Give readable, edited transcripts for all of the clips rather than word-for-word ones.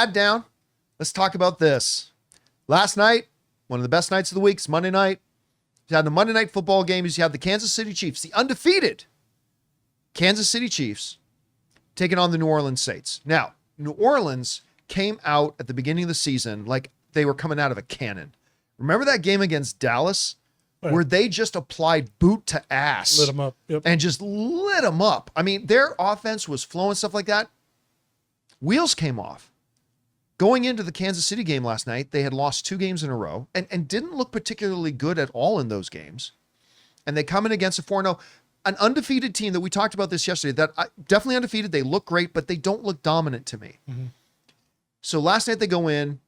that down, let's talk about this. Last night, one of the best nights of the week is Monday night. You had the Monday night football games. You had the Kansas City Chiefs, the undefeated Kansas City Chiefs, taking on the New Orleans Saints. Now, New Orleans came out at the beginning of the season like they were coming out of a cannon. Remember that game against Dallas where they just applied boot to ass? Lit them up. Yep. And just lit them up. I mean, their offense was flowing, stuff like that. Wheels came off. Going into the Kansas City game last night, they had lost 2 games in a row and didn't look particularly good at all in those games. And they come in against a 4-0, an undefeated team that we talked about this yesterday, that definitely undefeated. They look great, but they don't look dominant to me. Mm-hmm. So last night they go in,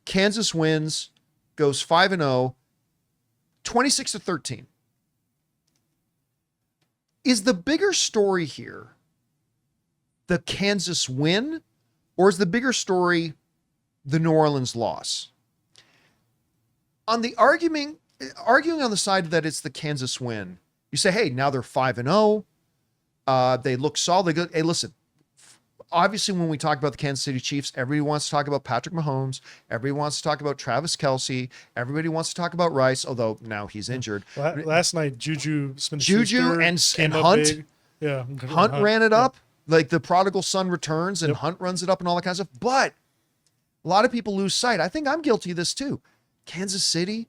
Kansas wins, goes 5-0, 26-13. Is the bigger story here the Kansas win, or is the bigger story the New Orleans loss? On the arguing on the side that it's the Kansas win, you say, hey, now they're 5-0. They look solid. Hey, listen, obviously when we talk about the Kansas City Chiefs, everybody wants to talk about Patrick Mahomes. Everybody wants to talk about Travis Kelce. Everybody wants to talk about Rice, although now he's injured. Last night, Juju and Hunt. Big. Yeah. Hunt ran it up. Like the prodigal son returns and Hunt runs it up and all that kind of stuff. But a lot of people lose sight. I think I'm guilty of this too. Kansas City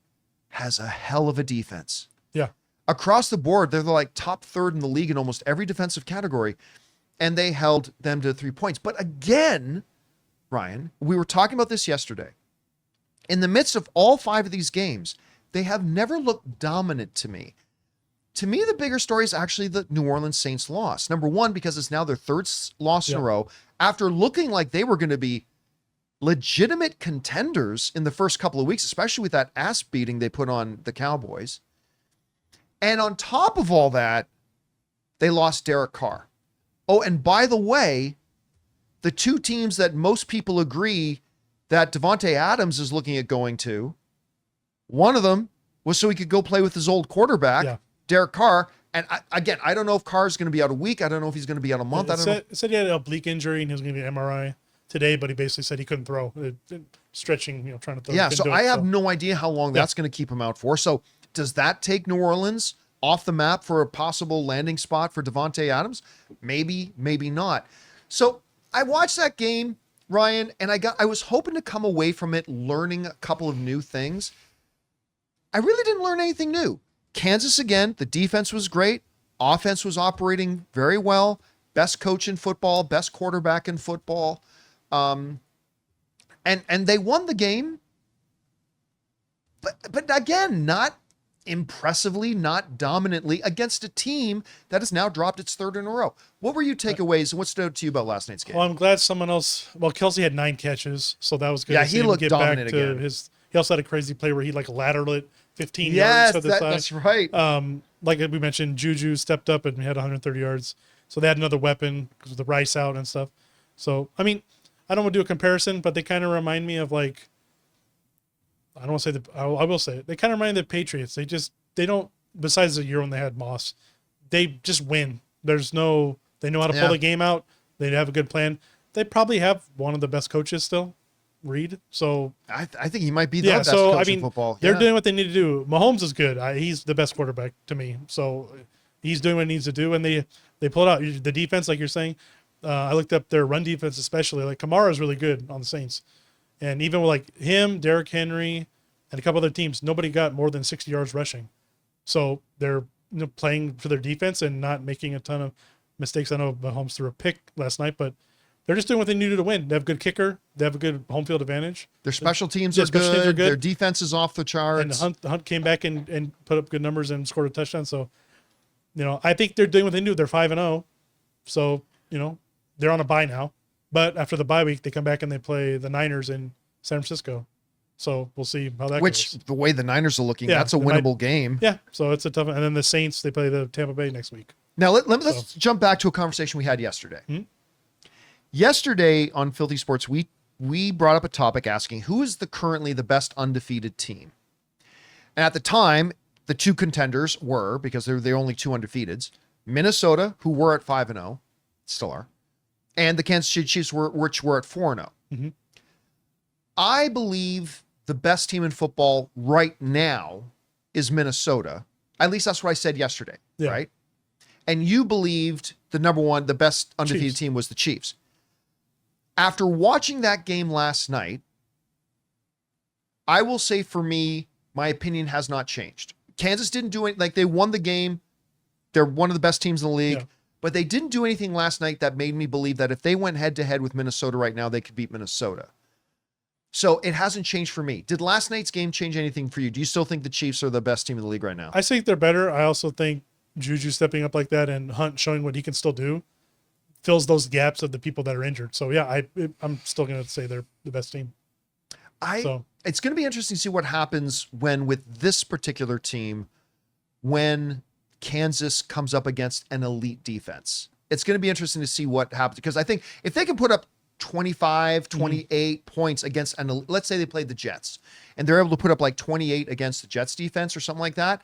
has a hell of a defense. Yeah. Across the board, they're like top third in the league in almost every defensive category. And they held them to 3 points. But again, Ryan, we were talking about this yesterday. In the midst of all 5 of these games, they have never looked dominant to me. To me, the bigger story is actually the New Orleans Saints loss. Number one, because it's now their 3rd loss in a row after looking like they were going to be legitimate contenders in the first couple of weeks, especially with that ass beating they put on the Cowboys. And on top of all that, they lost Derek Carr. Oh, and by the way, the 2 teams that most people agree that Davante Adams is looking at going to, one of them was so he could go play with his old quarterback, Derek Carr. And I don't know if Carr is going to be out a week. I don't know if he's going to be out a month. It said he had an oblique injury and he was going to be an MRI today, but he basically said he couldn't throw. Stretching, trying to throw. Yeah, so I have no idea how long that's going to keep him out for. So does that take New Orleans off the map for a possible landing spot for Davante Adams? Maybe, maybe not. So I watched that game, Ryan, and I was hoping to come away from it learning a couple of new things. I really didn't learn anything new. Kansas, again, the defense was great. Offense was operating very well. Best coach in football, best quarterback in football. And they won the game. But again, not impressively, not dominantly, against a team that has now dropped its 3rd in a row. What were your takeaways and what stood out to you about last night's game? Well, I'm glad someone else. Well, Kelce had 9 catches, so that was good. Yeah, he looked dominant again. He also had a crazy play where he lateraled it 15 yards to the side. That's right. Like we mentioned, Juju stepped up and had 130 yards. So they had another weapon because of the Rice out and stuff. So, I mean, I don't want to do a comparison, but they kind of remind me of I don't want to say I will say it. They kind of remind me of the Patriots. They don't, besides the year when they had Moss, they just win. They know how to pull the game out. They have a good plan. They probably have one of the best coaches still, Reed. So I think he might be the best coach in football. They're doing what they need to do. Mahomes is good. He's the best quarterback to me. So he's doing what he needs to do, and they pull it out. The defense, like you're saying, I looked up their run defense, especially. Like Kamara is really good on the Saints, and even with him, Derrick Henry, and a couple other teams, nobody got more than 60 yards rushing. So they're playing for their defense and not making a ton of mistakes. I know Mahomes threw a pick last night, but they're just doing what they needed to win. They have a good kicker. They have a good home field advantage. Their special teams are good. Their defense is off the charts. And Hunt came back and put up good numbers and scored a touchdown. So, I think they're doing what they knew. They're 5-0. So, they're on a bye now. But after the bye week, they come back and they play the Niners in San Francisco. So we'll see how that goes. The way the Niners are looking, that's a winnable game. Yeah, so it's a tough one. And then the Saints, they play the Tampa Bay next week. Now, let's jump back to a conversation we had yesterday. Mm-hmm. Yesterday on Filthy Sports, we brought up a topic asking who is currently the best undefeated team. And at the time, the 2 contenders were, because they're the only 2 undefeateds, Minnesota, who were at 5-0, still are, and the Kansas City Chiefs, which were at 4-0. Mm-hmm. I believe the best team in football right now is Minnesota. At least that's what I said yesterday, Yeah. right? And you believed the best undefeated Chiefs. team was the Chiefs. After watching that game last night, I will say for me, my opinion has not changed. Kansas didn't do it. Like, they won the game. They're one of the best teams in the league. Yeah. But they didn't do anything last night that made me believe that if they went head to head with Minnesota right now, they could beat Minnesota. So it hasn't changed for me. Did last night's game change anything for you? Do you still think the Chiefs are the best team in the league right now? I think they're better. I also think Juju stepping up like that and Hunt showing what he can still do fills those gaps of the people that are injured. So yeah, I'm still going to say they're the best team. It's going to be interesting to see what happens with this particular team, when Kansas comes up against an elite defense. It's going to be interesting to see what happens, because I think if they can put up 25, 28 points against let's say they played the Jets and they're able to put up like 28 against the Jets defense or something like that,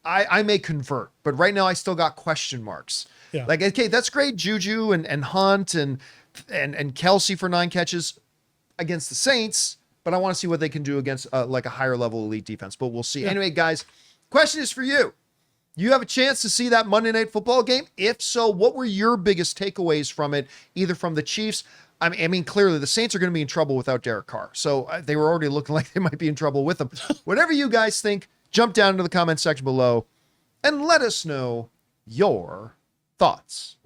I may convert. But right now I still got question marks. Yeah. Like, okay, that's great. Juju and Hunt and Kelsey for 9 catches against the Saints, but I want to see what they can do against like a higher level elite defense. But we'll see. Yeah. Anyway, guys, question is for you. You have a chance to see that Monday Night Football game? If so, what were your biggest takeaways from it, either from the Chiefs? I mean, clearly the Saints are going to be in trouble without Derek Carr. So they were already looking like they might be in trouble with them. Whatever you guys think, jump down into the comment section below and let us know your thoughts.